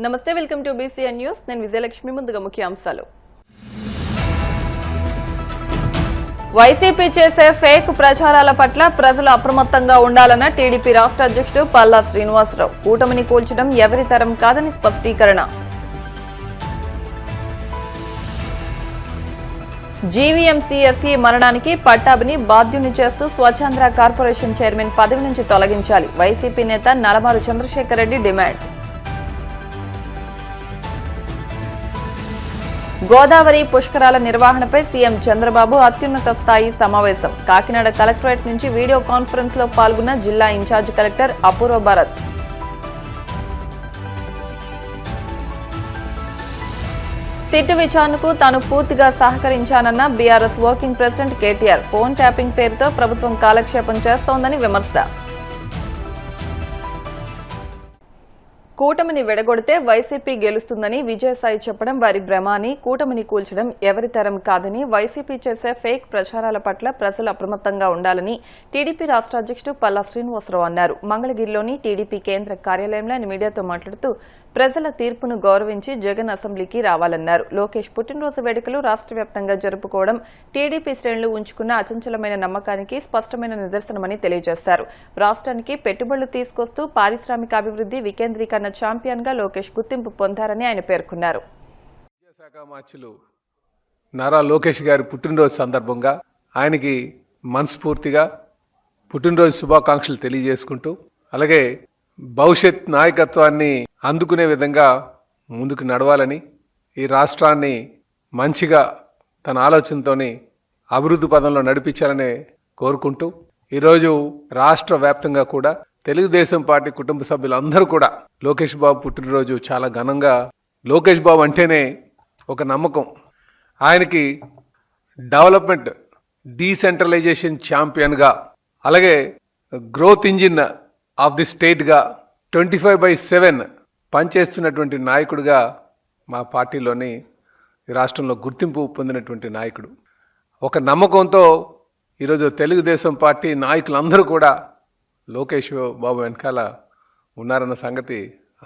నమస్తే, welcome to BCN news. నేను విజయలక్ష్మి. ముందుగా ముఖ్యాంశాలు. వైసీపీ చేసే ఫేక్ ప్రచారాల పట్ల ప్రజలు అప్రమత్తంగా ఉండాలన్న టీడీపీ రాష్ట్ర అధ్యక్షుడు పల్లా శ్రీనివాసరావు. కూటమిని కూల్చడం ఎవరి తరం కాదని స్పష్టీకరణ. జీవీఎంసీఎస్ఈ మరణానికి పట్టాభిని బాధ్యుని చేస్తూ స్వచ్ఛాంధ్ర కార్పొరేషన్ చైర్మన్ పదవి నుంచి తొలగించాలి. వైసీపీ నేత నలమారు చంద్రశేఖర్ రెడ్డి డిమాండ్. గోదావరి పుష్కరాల నిర్వహణపై సీఎం చంద్రబాబు అత్యున్నత స్థాయి సమావేశం. కాకినాడ కలెక్టరేట్ నుంచి వీడియో కాన్ఫరెన్స్ లో పాల్గొన్న జిల్లా incharge collector Apurva Bharat. SIT విచారణకు తాను పూర్తిగా సహకరించానన్న BRS working president KTR. Phone tapping పేరుతో ప్రభుత్వం కాలక్షేపం చేస్తోందని విమర్శ. కూటమిని విడగొడితే వైసీపీ గెలుస్తుందని విజయసాయి చెప్పడం వారి భ్రమ అని, కూటమిని కూల్చడం ఎవరి తరం కాదని, వైసీపీ చేసే ఫేక్ ప్రచారాల పట్ల ప్రజలు అప్రమత్తంగా ఉండాలని టీడీపీ రాష్ట్ర అధ్యక్షుడు పల్లా శ్రీనివాసరావు అన్నారు. మంగళగిరిలోని టీడీపీ కేంద్ర కార్యాలయంలో ఆయన మీడియాతో మాట్లాడుతూ ప్రజల తీర్పును గౌరవించి జగన్ అసెంబ్లీకి రావాలన్నారు. లోకేష్ పుట్టినరోజు వేడుకలు రాష్ట్ర వ్యాప్తంగా జరుపుకోవడం టీడీపీ శ్రేణులు ఉంచుకున్న అచంచలమైన నమ్మకానికి స్పష్టమైన నిదర్శనమని తెలియజేశారు. రాష్ట్రానికి పెట్టుబడులు తీసుకొస్తూ పారిశ్రామికాభివృద్ధి వికేంద్రీకరణ ఛాంపియన్ గా లోకేష్ గుర్తింపు పొందారని ఆయన పేర్కొన్నారు. విద్యాశాఖ మార్చులు నారా లోకేష్ గారి పుట్టినరోజు సందర్భంగా ఆయనకి మనస్ఫూర్తిగా పుట్టినరోజు శుభాకాంక్షలు తెలియజేసుకుంటూ, అలాగే భవిష్యత్ నాయకత్వాన్ని అందుకునే విధంగా ముందుకు నడవాలని, ఈ రాష్ట్రాన్ని మంచిగా తన ఆలోచనతోని అభివృద్ధి పదంలో నడిపించాలని కోరుకుంటూ, ఈరోజు రాష్ట్ర వ్యాప్తంగా కూడా తెలుగుదేశం పార్టీ కుటుంబ సభ్యులందరూ కూడా లోకేష్ బాబు పుట్టినరోజు చాలా ఘనంగా, లోకేష్ బాబు అంటేనే ఒక నమ్మకం, ఆయనకి డెవలప్మెంట్ డీసెంట్రలైజేషన్ ఛాంపియన్గా, అలాగే గ్రోత్ ఇంజిన్ ఆఫ్ ది స్టేట్గా 25/7 పనిచేస్తున్నటువంటి నాయకుడిగా మా పార్టీలోని రాష్ట్రంలో గుర్తింపు పొందినటువంటి నాయకుడు. ఒక నమ్మకంతో ఈరోజు తెలుగుదేశం పార్టీ నాయకులందరూ కూడా లోకేష్ బాబు వెనకాల ఉన్నారన్న సంగతి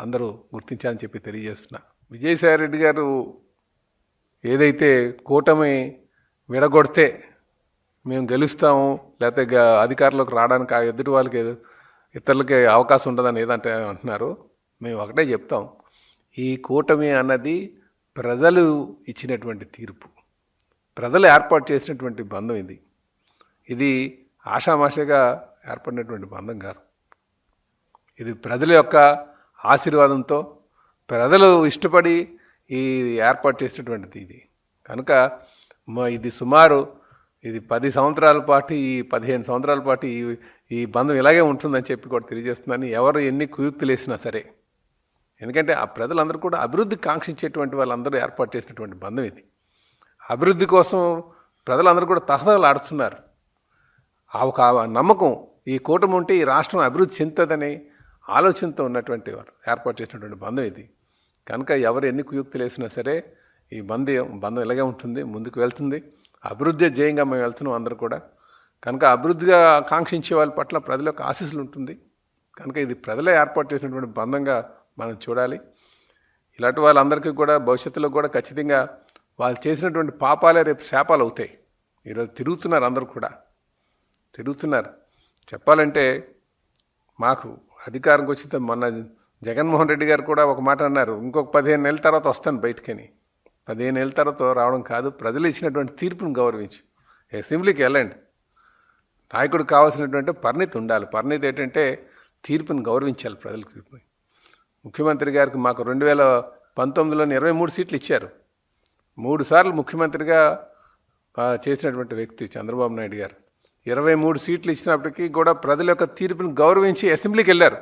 అందరూ గుర్తించాలని చెప్పి తెలియజేస్తున్నా. విజయసాయి రెడ్డి గారు ఏదైతే కూటమి విడగొడితే మేము గెలుస్తాము, లేకపోతే అధికారంలోకి రావడానికి ఆ ఎదుటి వాళ్ళకి ఇతరులకి అవకాశం ఉండదని ఏదంటే అంటున్నారు. మేము ఒకటే చెప్తాం, ఈ కూటమి అన్నది ప్రజలు ఇచ్చినటువంటి తీర్పు, ప్రజలు ఏర్పాటు చేసినటువంటి బంధం. ఇది ఆషామాషగా ఏర్పడినటువంటి బంధం కాదు. ఇది ప్రజల యొక్క ఆశీర్వాదంతో ప్రజలు ఇష్టపడి ఈ ఏర్పాటు చేసినటువంటిది. ఇది కనుక ఇది సుమారు 10 సంవత్సరాల పాటు, 15 సంవత్సరాల పాటు ఈ బంధం ఇలాగే ఉంటుందని చెప్పి కూడా తెలియజేస్తున్నాను. ఎవరు ఎన్ని కుయుక్తులు వేసినా సరే, ఎందుకంటే ఆ ప్రజలందరూ కూడా అభివృద్ధి కాంక్షించేటువంటి వాళ్ళందరూ ఏర్పాటు చేసినటువంటి బంధం ఇది. అభివృద్ధి కోసం ప్రజలందరూ కూడా తహతహలాడుతున్నారు. ఆ ఒక నమ్మకం, ఈ కూటమి ఉంటే ఈ రాష్ట్రం అభివృద్ధి చెందుతుందనే ఆలోచనతో ఉన్నటువంటి వారు ఏర్పాటు చేసినటువంటి బంధం ఇది. కనుక ఎవరు ఎన్ని కుయుక్తులు వేసినా సరే ఈ బంధం ఇలాగే ఉంటుంది, ముందుకు వెళ్తుంది. అభివృద్ధి జయంగా మేము వెళ్తున్నాం అందరూ కూడా. కనుక అభివృద్ధిగా కాంక్షించే వాళ్ళ పట్ల ప్రజల యొక్క ఆశీస్సులు ఉంటుంది. కనుక ఇది ప్రజలే ఏర్పాటు చేసినటువంటి బంధంగా మనం చూడాలి. ఇలాంటి వాళ్ళందరికీ కూడా భవిష్యత్తులో కూడా ఖచ్చితంగా వాళ్ళు చేసినటువంటి పాపాలే రేపు శాపాలు అవుతాయి. ఈరోజు తిరుగుతున్నారు, అందరూ కూడా తిరుగుతున్నారు. చెప్పాలంటే మాకు అధికారంకి వచ్చిన మొన్న జగన్మోహన్ రెడ్డి గారు కూడా ఒక మాట అన్నారు, ఇంకొక 15 నెలల తర్వాత వస్తాను బయటకని. 15 నెలల తర్వాత రావడం కాదు, ప్రజలు ఇచ్చినటువంటి తీర్పును గౌరవించి అసెంబ్లీకి వెళ్ళండి. నాయకుడికి కావాల్సినటువంటి పరిణితి ఉండాలి. పరిణితి ఏంటంటే తీర్పును గౌరవించాలి, ప్రజల తీర్పుని. ముఖ్యమంత్రి గారికి మాకు 2019లో 23 సీట్లు ఇచ్చారు. 3 సార్లు ముఖ్యమంత్రిగా చేసినటువంటి వ్యక్తి చంద్రబాబు నాయుడు గారు. 23 సీట్లు ఇచ్చినప్పటికీ కూడా ప్రజల యొక్క తీర్పును గౌరవించి అసెంబ్లీకి వెళ్ళారు.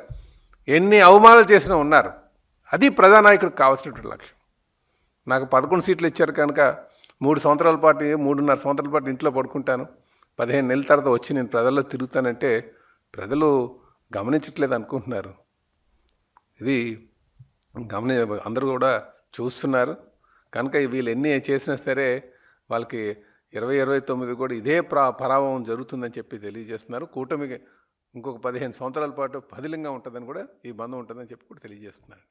ఎన్ని అవమానాలు చేసినా ఉన్నారు. అది ప్రజానాయకుడికి కావాల్సినటువంటి లక్ష్యం. నాకు 11 సీట్లు ఇచ్చారు కనుక 3 సంవత్సరాల పాటు, 3.5 సంవత్సరాల పాటు ఇంట్లో పడుకుంటాను, 15 నెలల తర్వాత వచ్చి నేను ప్రజల్లో తిరుగుతానంటే ప్రజలు గమనించట్లేదు అనుకుంటున్నారు. ఇది అందరూ కూడా చూస్తున్నారు. కనుక వీళ్ళు ఎన్ని చేసినా సరే వాళ్ళకి 2029 కూడా ఇదే పరాభవం జరుగుతుందని చెప్పి తెలియజేస్తున్నారు. కూటమికి ఇంకొక 15 సంవత్సరాల పాటు పదిలంగా ఉంటుందని కూడా ఈ బంధం ఉంటుందని చెప్పి కూడా తెలియజేస్తున్నారు.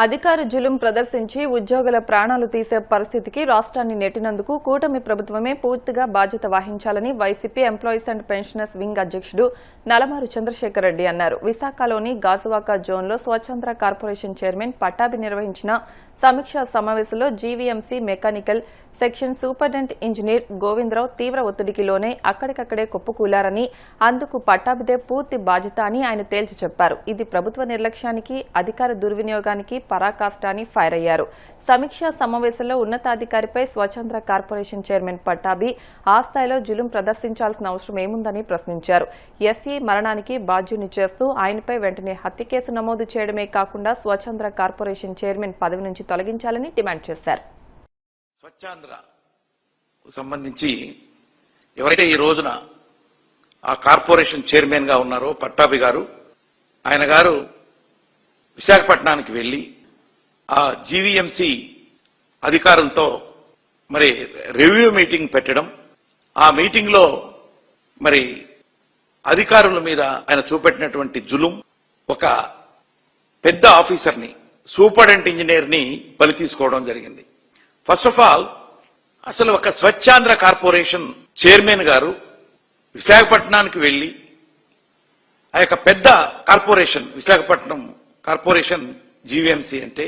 అధికార జులుం ప్రదర్శించి ఉద్యోగుల ప్రాణాలు తీసే పరిస్థితికి రాష్ట్రాన్ని నెట్టినందుకు కూటమి ప్రభుత్వమే పూర్తిగా బాధ్యత వహించాలని YCP employees and pensioners wing అధ్యక్షుడు నలమారు చంద్రశేఖర్ రెడ్డి అన్నారు. విశాఖలోని గాజువాక జోన్లో స్వచ్ఛంద్ర కార్పొరేషన్ చైర్మన్ పట్టాభి నిర్వహించిన సమీక్షా సమావేశంలో GVMC mechanical section superintendent engineer Govindarao తీవ్ర ఒత్తిడికి లోనే అక్కడికక్కడే కుప్పకూలారని, అందుకు పట్టాభిదే పూర్తి బాధ్యత అని ఆయన తేల్చి చెప్పారు. ఇది ప్రభుత్వ నిర్లక్ష్యానికి, అధికార దుర్వినియోగానికి పరాకాష్ట అని ఫైర్ అయ్యారు. సమీక్షా సమావేశంలో ఉన్నతాధికారిపై స్వచ్ఛంద్ర కార్పొరేషన్ చైర్మన్ పట్టాభి ఆ స్థాయిలో జులుం ప్రదర్శించాల్సిన అవసరం ఏముందని ప్రశ్నించారు. ఎస్ఈ మరణానికి బాధ్యుని చేస్తూ ఆయనపై వెంటనే హత్య కేసు నమోదు చేయడమే కాకుండా స్వచ్ఛంద్ర కార్పొరేషన్ చైర్మన్ పదవి నుంచి తొలగించాలని డిమాండ్ చేశారు. స్వచ్ఛాంధ్ర సంబంధించి ఎవరైతే ఈ రోజున ఆ కార్పొరేషన్ చైర్మన్ గా ఉన్నారో పట్టాభి గారు, ఆయన గారు విశాఖపట్నానికి వెళ్లి ఆ జీవీఎంసీ అధికారులతో మరి రివ్యూ మీటింగ్ పెట్టడం, ఆ మీటింగ్ లో మరి అధికారుల మీద ఆయన చూపెట్టినటువంటి జులుం, ఒక పెద్ద ఆఫీసర్ని సూపరింటెండెంట్ ఇంజనీర్ ని బలి తీసుకోవడం జరిగింది. ఫస్ట్ ఆఫ్ ఆల్ అసలు ఒక స్వచ్ఛాంధ్ర కార్పొరేషన్ చైర్మన్ గారు విశాఖపట్నానికి వెళ్లి ఆ యొక్క పెద్ద కార్పొరేషన్ విశాఖపట్నం కార్పొరేషన్ జీవీఎంసీ అంటే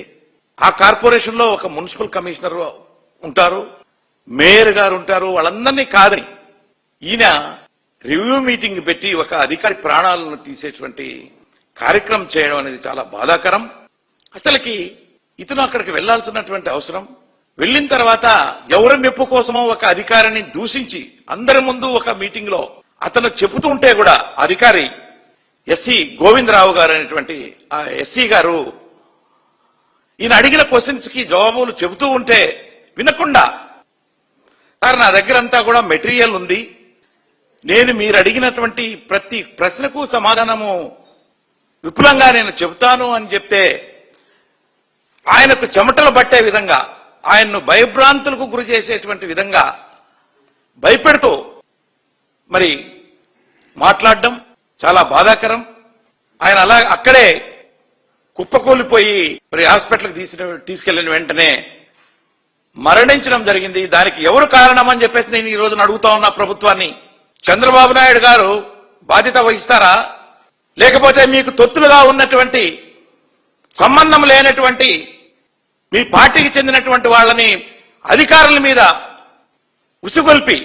ఆ కార్పొరేషన్ లో ఒక మున్సిపల్ కమిషనర్ ఉంటారు, మేయర్ గారు ఉంటారు, వాళ్ళందరినీ కాదని ఈయన రివ్యూ మీటింగ్ పెట్టి ఒక అధికారి ప్రాణాలను తీసేటువంటి కార్యక్రమం చేయడం అనేది చాలా బాధాకరం. అసలుకి ఇతను అక్కడికి వెళ్లాల్సినటువంటి అవసరం, వెళ్లిన తర్వాత ఎవరి మెప్పు కోసమో ఒక అధికారిని దూషించి అందరి ముందు ఒక మీటింగ్ లో అతను చెబుతూ ఉంటే కూడా అధికారి ఎస్సీ గోవిందరావు గారు అనేటువంటి ఆ ఎస్సీ గారు ఈయన అడిగిన క్వశ్చన్స్ కి జవాబులు చెబుతూ ఉంటే వినకుండా, సార్ నా దగ్గర అంతా కూడా మెటీరియల్ ఉంది, నేను మీరు అడిగినటువంటి ప్రతి ప్రశ్నకు సమాధానము విపులంగా నేను చెబుతాను అని చెప్తే ఆయనకు చెమటలు పట్టే విధంగా, ఆయన్ను భయభ్రాంతులకు గురి చేసేటువంటి విధంగా భయపెడుతూ మరి మాట్లాడడం చాలా బాధాకరం. ఆయన అలా అక్కడే కుప్పకూలిపోయి మరి హాస్పిటల్కి తీసుకెళ్లిన వెంటనే మరణించడం జరిగింది. దానికి ఎవరు కారణం అని చెప్పేసి నేను ఈ రోజున అడుగుతా ఉన్నా ప్రభుత్వాన్ని. చంద్రబాబు నాయుడు గారు బాధ్యత వహిస్తారా, లేకపోతే మీకు తొత్తులుగా ఉన్నటువంటి సంబంధం లేనటువంటి మీ పార్టీకి చెందినటువంటి వాళ్ళని అధికారుల మీద ఉసిగొల్పి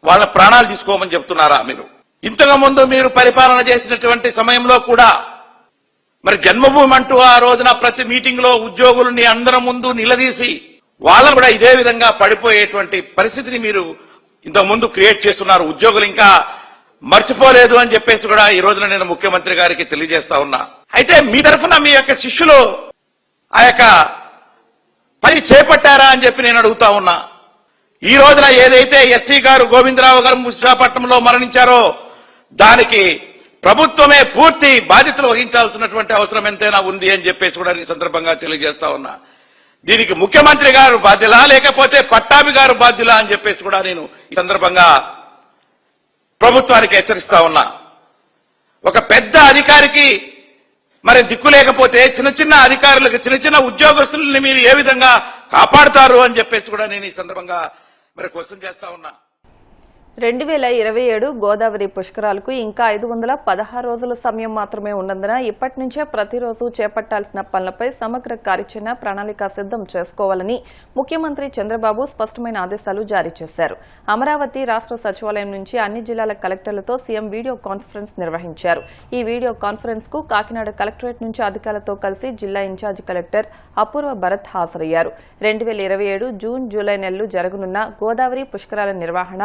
వాళ్ళ ప్రాణాలు తీసుకోమని చెప్తున్నారా? మీరు ఇంతకు ముందు మీరు పరిపాలన చేసినటువంటి సమయంలో కూడా మరి జన్మభూమి అంటూ ఆ రోజున ప్రతి మీటింగ్ లో ఉద్యోగులని అందరం ముందు నిలదీసి వాళ్ళను కూడా ఇదే విధంగా పడిపోయేటువంటి పరిస్థితిని మీరు ఇంతకు ముందు క్రియేట్ చేస్తున్నారు. ఉద్యోగులు ఇంకా మర్చిపోలేదు అని చెప్పేసి కూడా ఈ రోజున నేను ముఖ్యమంత్రి గారికి తెలియజేస్తా ఉన్నా. అయితే మీ తరఫున మీ యొక్క శిష్యులు ఆ యొక్క పని చేపట్టారా అని చెప్పి నేను అడుగుతా ఉన్నా. ఈ రోజున ఏదైతే ఎస్సీ గారు గోవిందరావు గారు విశాఖపట్నంలో మరణించారో దానికి ప్రభుత్వమే పూర్తి బాధ్యతలు వహించాల్సినటువంటి అవసరం ఎంతైనా ఉంది అని చెప్పేసి కూడా ఈ సందర్భంగా తెలియజేస్తా ఉన్నా. దీనికి ముఖ్యమంత్రి గారు బాధ్యులా లేకపోతే పట్టాభి గారు బాధ్యులా అని చెప్పేసి కూడా నేను ఈ సందర్భంగా ప్రభుత్వానికి హెచ్చరిస్తా ఉన్నా. ఒక పెద్ద అధికారికి మరి దిక్కు లేకపోతే చిన్న చిన్న అధికారులకు, చిన్న చిన్న ఉద్యోగస్తుల్ని మీరు ఏ విధంగా కాపాడుతారు అని చెప్పేసి కూడా నేను ఈ సందర్భంగా మరి క్వశ్చన్ చేస్తా ఉన్నా. 2027 గోదావరి పుష్కరాలకు ఇంకా 516 రోజుల సమయం మాత్రమే ఉన్నందున ఇప్పటి నుంచే ప్రతిరోజు చేపట్టాల్సిన పనులపై సమగ్ర కార్యాచరణ ప్రణాళిక సిద్దం చేసుకోవాలని ముఖ్యమంత్రి చంద్రబాబు స్పష్టమైన ఆదేశాలు జారీ చేశారు. అమరావతి రాష్ట్ర సచివాలయం నుంచి అన్ని జిల్లాల కలెక్టర్లతో సీఎం వీడియో కాన్ఫరెన్స్ నిర్వహించారు. ఈ వీడియో కాన్ఫరెన్స్ కు కాకినాడ కలెక్టరేట్ నుంచి అధికారులతో కలిసి జిల్లా ఇన్ఛార్జి కలెక్టర్ అపూర్వ భరత్ హాజరయ్యారు. 2027 జూన్, జూలై నెలలు జరగనున్న గోదావరి పుష్కరాల నిర్వహణ,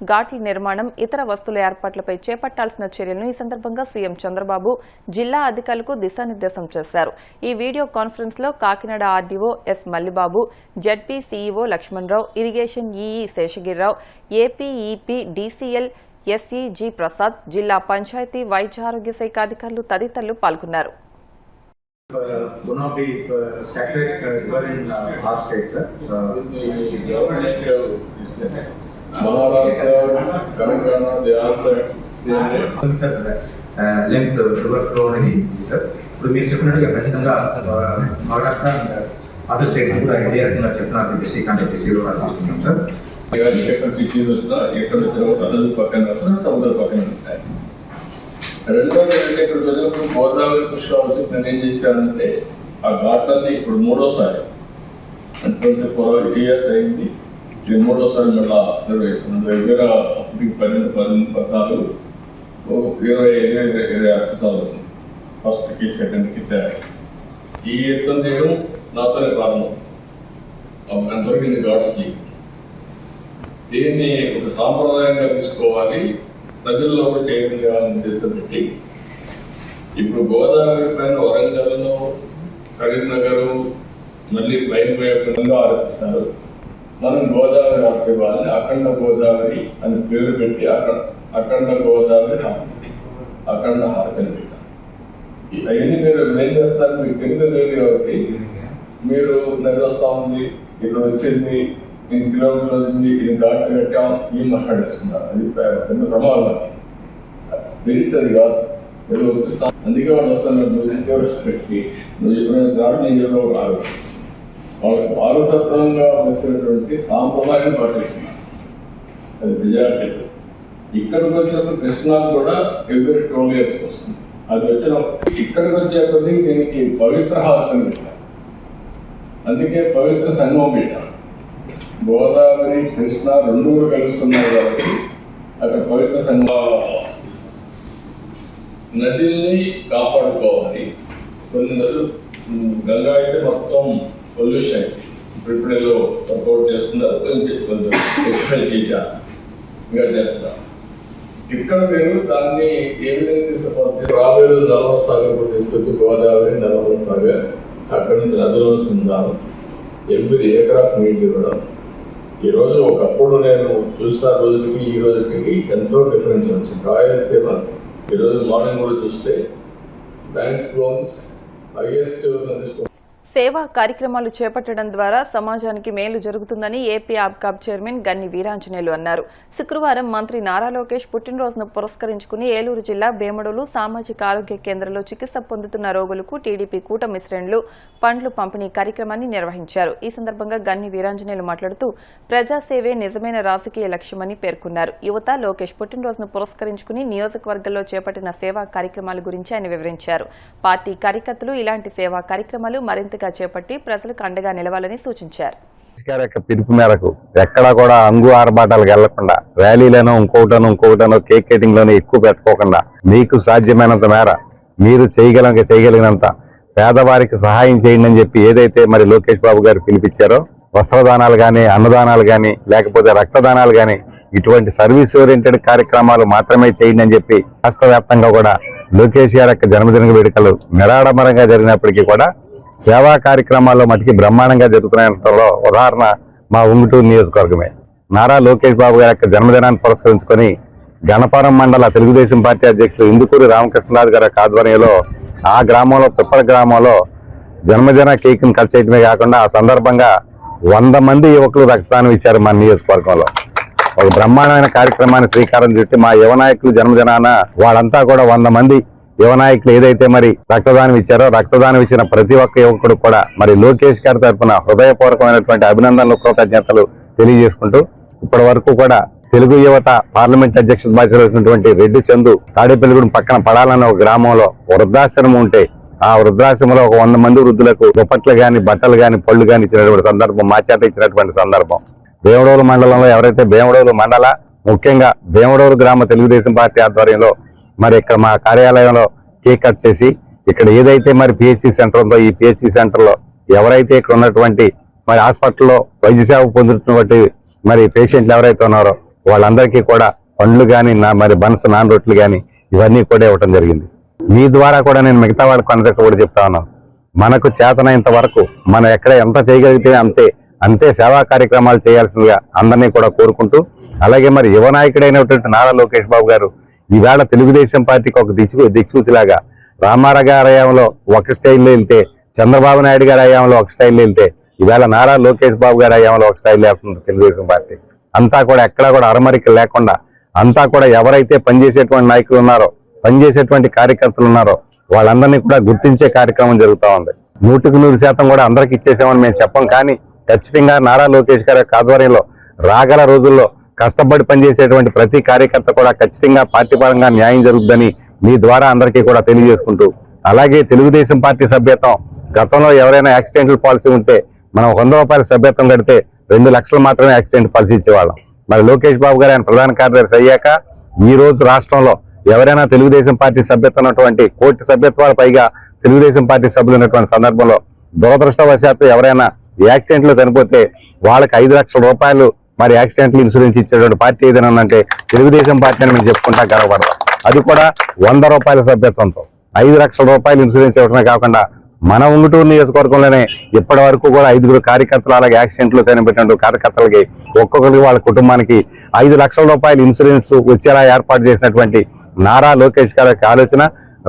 ఘాట్ల నిర్మాణం, ఇతర వస్తువుల ఏర్పాట్లపై చేపట్టాల్సిన చర్యలను ఈ సందర్భంగా సీఎం చంద్రబాబు జిల్లా అధికారులకు దిశానిర్దేశం చేశారు. ఈ వీడియో కాన్ఫరెన్స్ లో Kakinada RDO S Mallibabu, ZP CEO Lakshmanarao, irrigation EE Seshagirirao, APEP DCL SE G Prasad, జిల్లా పంచాయతీ వైద్య ఆరోగ్య శాఖ అధికారులు తదితరులు పాల్గొన్నారు. One of the satellite were in our state, sir. Length river flow అనేది sir. ఇప్పుడు మీరు చెప్పినట్టుగా ఖచ్చితంగా మహారాష్ట్ర అండ్ అదర్ స్టేట్స్ కూడా ఇదే రకంగా చేస్తున్నారు చెప్పేసి కాంటాక్ట్ చేసి చూస్తున్నాం సార్. ఎక్కడ సిటీస్ వచ్చినా ఎక్కడ నదుల పక్కన వస్తున్నా సముద్ర పక్కన ఉంటాయి. రెండోది అంటే ఇక్కడ ప్రజలకు గోదావరి కృష్ణ వచ్చి నేను ఏం చేశానంటే ఆ ఘాట్లన్నీ ఇప్పుడు మూడోసారి 24 years అయింది. ఇది మూడోసారి మళ్ళా నిర్వహిస్తున్నాం. దగ్గర 12-14 20 ఫస్ట్కి సెకండ్కి తయారు. ఈ ఎత్తున చేయడం నాతోనే ప్రారంభం. అంతవరకు ఇది గాడ్స్కి దీన్ని ఒక సాంప్రదాయంగా తీసుకోవాలి, ప్రజల్లో కూడా చైతన్యాన్ని ఉద్దేశం పెట్టి ఇప్పుడు గోదావరి పైన వరంగల్లో కరీంనగర్ మళ్ళీ బయలుపోయేకుండా ఆరోపిస్తారు. మనం గోదావరి ఆపేవాళ్ళని అఖండ గోదావరి అని పేరు పెట్టి అఖండ గోదావరి అఖండ హారకని పెట్టారు. అవన్నీ మీరు ఏం చేస్తారు, మీకు తెలియదు కాబట్టి మీరు నది వస్తూ ఉంది, ఇక్కడ వచ్చింది, 8 కిలోమీటర్లు వచ్చింది, ఇది ఘాట్లు కట్టాం, ఏం మాట్లాడేస్తున్నారు. అది పెద్ద ప్రమాదం. స్పిరిట్ అది కాదు, ఏదో వచ్చిస్తాం. అందుకే వాళ్ళు వస్తున్నారు. పెట్టి నువ్వు చెప్పిన దాడు నేను చెప్పిన రాదు. వాళ్ళకి వారసత్వంగా వచ్చినటువంటి సాంప్రదాయం పాటిస్తున్నారు. అది మెజారిటీ. ఇక్కడికి వచ్చినప్పుడు కృష్ణాకు కూడా ఎవ్రీ 12 years వస్తుంది. అది వచ్చిన ఇక్కడికి వచ్చే కొద్దిగా దీనికి పవిత్ర హారతం పెట్టారు. అందుకే పవిత్ర సంగమం పెట్టారు. గోదావరి కృష్ణ రెండు కూడా కలుస్తున్నారు కాబట్టి అక్కడ పవిత్ర సంగమం. నదిల్ని కాపాడుకోవాలి. కొన్ని నదులు గంగా అయితే మొత్తం పొల్యూషన్ అయింది. ఇప్పుడు ఏదో సపోర్ట్ చేస్తున్నారు, కొంచెం ఎక్స్ప్లెయిన్ చేశారు, ఇంకా చేస్తున్నారు. ఇక్కడ మీరు దాన్ని ఏ విధంగా తీసుకుపోతే రాబోయే నర్మదా సాగర్ కూడా తీసుకొచ్చి గోదావరి నర్మదా సాగర్ అక్కడ నుంచి నదుల సంధానం ఎవ్రీ ఏకరాఫ్ నీళ్ళు ఇవ్వడం. ఈరోజు ఒకప్పుడు నేను చూసిన రోజులకి ఈ రోజుకి ఎంతో డిఫరెన్స్ వచ్చింది. రాయలసీమ ఈరోజు మార్నింగ్ కూడా చూస్తే బ్యాంక్ లోన్స్ హైయెస్ట్ తీసుకో. సేవా కార్యక్రమాలు చేపట్టడం ద్వారా సమాజానికి మేలు జరుగుతుందని ఏపీ ఆబ్కాబ్ చైర్మన్ గన్ని వీరాంజనేయులు అన్నారు. శుక్రవారం మంత్రి నారా లోకేష్ పుట్టినరోజును పురస్కరించుకుని ఏలూరు జిల్లా భీమడోలు సామాజిక ఆరోగ్య కేంద్రంలో చికిత్స పొందుతున్న రోగులకు టీడీపీ కూటమి శ్రేణులు పండ్లు పంపిణీ కార్యక్రమాన్ని నిర్వహించారు. ఈ సందర్భంగా గన్ని వీరాంజనేయులు మాట్లాడుతూ ప్రజాసేవే నిజమైన రాజకీయ లక్ష్యమని పేర్కొన్నారు. యువత లోకేష్ పుట్టినరోజును పురస్కరించుకుని నియోజకవర్గంలో చేపట్టిన సేవా కార్యక్రమాల గురించి ఆయన వివరించారు. పార్టీ కార్యకర్తలు ఇలాంటి సేవా కార్యక్రమాలు మరింతగా చేపట్టి ప్రజలకు అండగా నిలవాలని సూచించారు. పిలుపు మేరకు ఎక్కడా కూడా అంగు ఆర్భాటాలకు వెళ్లకుండా ర్యాలీలను ఇంకోటనో కేక్ కటింగ్ లోనూ ఎక్కువ పెట్టుకోకుండా మీకు సాధ్యమైనంత మేర మీరు చేయగలిగినంత పేదవారికి సహాయం చేయండి అని చెప్పి ఏదైతే మరి లోకేష్ బాబు గారు పిలిపించారో వస్త్రదానాలు గాని, అన్నదానాలు గాని, లేకపోతే రక్తదానాలు గాని ఇటువంటి సర్వీస్ ఓరియంటెడ్ కార్యక్రమాలు మాత్రమే చేయండి అని చెప్పి రాష్ట్ర వ్యాప్తంగా కూడా లోకేష్ గారి యొక్క జన్మదిన వేడుకలు నిరాడంబరంగా జరిగినప్పటికీ కూడా సేవా కార్యక్రమాల్లో మటుకి బ్రహ్మాండంగా జరుగుతున్నాయంలో ఉదాహరణ మా ఉంగుటూరు నియోజకవర్గమే. నారా లోకేష్ బాబు గారి యొక్క జన్మదినాన్ని పురస్కరించుకొని గణపురం మండల తెలుగుదేశం పార్టీ అధ్యక్షులు ఇందుకూరి రామకృష్ణరాజు గారి ఆధ్వర్యంలో ఆ గ్రామంలో పిప్పల గ్రామంలో జన్మదిన కేక్ ని కట్ చేయడమే కాకుండా ఆ సందర్భంగా 100 మంది యువకులు రక్తదానం ఇచ్చారు మన నియోజకవర్గంలో. ఒక బ్రహ్మాండమైన కార్యక్రమాన్ని శ్రీకారం చుట్టి మా యువ నాయకులు జన్మదినాన వాళ్ళంతా కూడా 100 మంది యువ నాయకులు ఏదైతే మరి రక్తదానం ఇచ్చారో రక్తదానం ఇచ్చిన ప్రతి ఒక్క యువకుడు కూడా మరి లోకేష్ గారి తరఫున హృదయపూర్వకమైనటువంటి అభినందనలు, కృతజ్ఞతలు తెలియజేసుకుంటూ ఇప్పటి వరకు కూడా తెలుగు యువత పార్లమెంట్ అధ్యక్షుడు బాధ్యతటువంటి రెడ్డి చందు తాడేపల్లిగూడెం పక్కన పడాలన్న ఒక గ్రామంలో వృద్ధాశ్రమం ఉంటే ఆ వృద్ధాశ్రమంలో ఒక 100 మంది వృద్ధులకు దుప్పట్లు గాని, బట్టలు గాని, పళ్ళు గాని ఇచ్చినటువంటి సందర్భం, మా చేత ఇచ్చినటువంటి సందర్భం. భీమడోలు మండలంలో ఎవరైతే భీమడోలు మండల ముఖ్యంగా భీమడోలు గ్రామ తెలుగుదేశం పార్టీ ఆధ్వర్యంలో మరి ఇక్కడ మా కార్యాలయంలో కేక్ కట్ చేసి ఇక్కడ ఏదైతే మరి పిహెచ్సి సెంటర్ ఉందో ఈ పిహెచ్సి సెంటర్ లో ఎవరైతే ఇక్కడ ఉన్నటువంటి మరి హాస్పిటల్లో వైద్య సేవ పొందుతున్నటువంటి మరి పేషెంట్లు ఎవరైతే ఉన్నారో వాళ్ళందరికీ కూడా పండ్లు గాని, మరి బన్స్, నాన్ రొట్లు గాని ఇవన్నీ కూడా ఇవ్వటం జరిగింది. మీ ద్వారా కూడా నేను మిగతా వాళ్ళకి అందరికీ కూడా చెప్తా ఉన్నాను, మనకు చేతనైనంత వరకు మనం ఎక్కడ ఎంత చేయగలిగితే అంతే సేవా కార్యక్రమాలు చేయాల్సిందిగా అందరినీ కూడా కోరుకుంటూ, అలాగే మరి యువ నాయకుడైనటువంటి నారా లోకేష్ బాబు గారు ఈవేళ తెలుగుదేశం పార్టీకి ఒక దిక్సూచిలాగా రామారావు గారి హయాంలో ఒక స్టైల్లో వెళ్తే, చంద్రబాబు నాయుడు గారి హయాంలో ఒక స్టైల్లో వెళ్తే ఈవేళ నారా లోకేష్ బాబు గారి హయాంలో ఒక స్టైల్ వెళ్తుంది తెలుగుదేశం పార్టీ. అంతా కూడా ఎక్కడా కూడా అరమరికలు లేకుండా అంతా కూడా ఎవరైతే పనిచేసేటువంటి నాయకులు ఉన్నారో, పనిచేసేటువంటి కార్యకర్తలు ఉన్నారో వాళ్ళందరినీ కూడా గుర్తించే కార్యక్రమం జరుగుతూ ఉంది. 100% కూడా అందరికి ఇచ్చేసామని మేము చెప్పం, కానీ ఖచ్చితంగా నారా లోకేష్ గారి ఆధ్వర్యంలో రాగల రోజుల్లో కష్టపడి పనిచేసేటువంటి ప్రతి కార్యకర్త కూడా ఖచ్చితంగా పార్టీ పరంగా న్యాయం జరుగుతుందని మీ ద్వారా అందరికీ కూడా తెలియజేసుకుంటూ, అలాగే తెలుగుదేశం పార్టీ సభ్యత్వం గతంలో ఎవరైనా యాక్సిడెంటల్ పాలసీ ఉంటే మనం 100 రూపాయల సభ్యత్వం కడితే 2 లక్షలు మాత్రమే యాక్సిడెంట్ పాలసీ ఇచ్చేవాళ్ళం. మరి లోకేష్ బాబు గారు ఆయన ప్రధాన కార్యదర్శి అయ్యాక ఈ రోజు రాష్ట్రంలో ఎవరైనా తెలుగుదేశం పార్టీ సభ్యత్వం ఉన్నటువంటి 1 కోటి సభ్యత్వాల పైగా తెలుగుదేశం పార్టీ సభ్యులు ఉన్నటువంటి సందర్భంలో దురదృష్టవశాత్తు ఎవరైనా యాక్సిడెంట్ లో చనిపోతే వాళ్ళకి 5 లక్షల రూపాయలు మరి యాక్సిడెంటల్ ఇన్సూరెన్స్ ఇచ్చేటువంటి పార్టీ ఏదైనా ఉందంటే తెలుగుదేశం పార్టీ అని మేము చెప్పుకుంటా గర్వపడతాం. అది కూడా 100 రూపాయల సభ్యత్వంతో 5 లక్షల రూపాయలు ఇన్సూరెన్స్ ఇవ్వడమే కాకుండా మన ఉంగుటూరు నియోజకవర్గంలోనే ఇప్పటి వరకు కూడా 5 కార్యకర్తలు అలాగే యాక్సిడెంట్ లో చనిపోయినటువంటి కార్యకర్తలకి ఒక్కొక్కరికి వాళ్ళ కుటుంబానికి 5 లక్షల రూపాయలు ఇన్సూరెన్స్ వచ్చేలా ఏర్పాటు చేసినటువంటి నారా లోకేష్ గారి ఆలోచన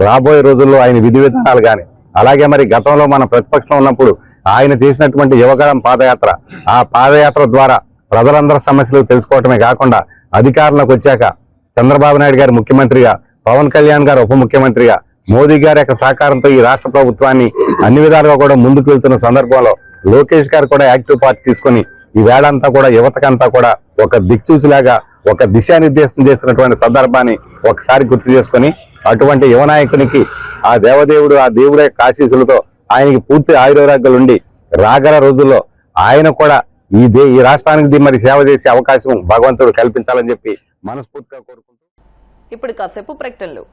రాబోయే రోజుల్లో ఆయన విధి విధానాలు కానీ, అలాగే మరి గతంలో మన ప్రతిపక్షంలో ఉన్నప్పుడు ఆయన చేసినటువంటి యువగళం పాదయాత్ర, ఆ పాదయాత్ర ద్వారా ప్రజలందరి సమస్యలు తెలుసుకోవటమే కాకుండా అధికారంలోకి వచ్చాక చంద్రబాబు నాయుడు గారు ముఖ్యమంత్రిగా, పవన్ కళ్యాణ్ గారు ఉప ముఖ్యమంత్రిగా, మోదీ గారి యొక్క సహకారంతో ఈ రాష్ట్ర ప్రభుత్వాన్ని అన్ని విధాలుగా కూడా ముందుకు వెళ్తున్న సందర్భంలో లోకేష్ గారు కూడా యాక్టివ్ పార్ట్ తీసుకొని ఈ వేళంతా కూడా యువతకంతా కూడా ఒక దిక్చూసిలాగా ఒక దిశానిర్దేశం చేసినటువంటి సందర్భాన్ని ఒకసారి గుర్తు చేసుకొని అటువంటి యువ నాయకునికి ఆ దేవదేవుడు, ఆ దేవుడి యొక్క ఆశీస్సులతో ఆయనకి పూర్తి ఆయురారోగ్యాలు ఉండి రాగల రోజుల్లో ఆయన కూడా ఈ రాష్ట్రానికి మరి సేవ చేసే అవకాశం భగవంతుడు కల్పించాలని చెప్పి మనస్ఫూర్తిగా కోరుకుంటూ ఇప్పుడు కాసేపు ప్రకటనలు.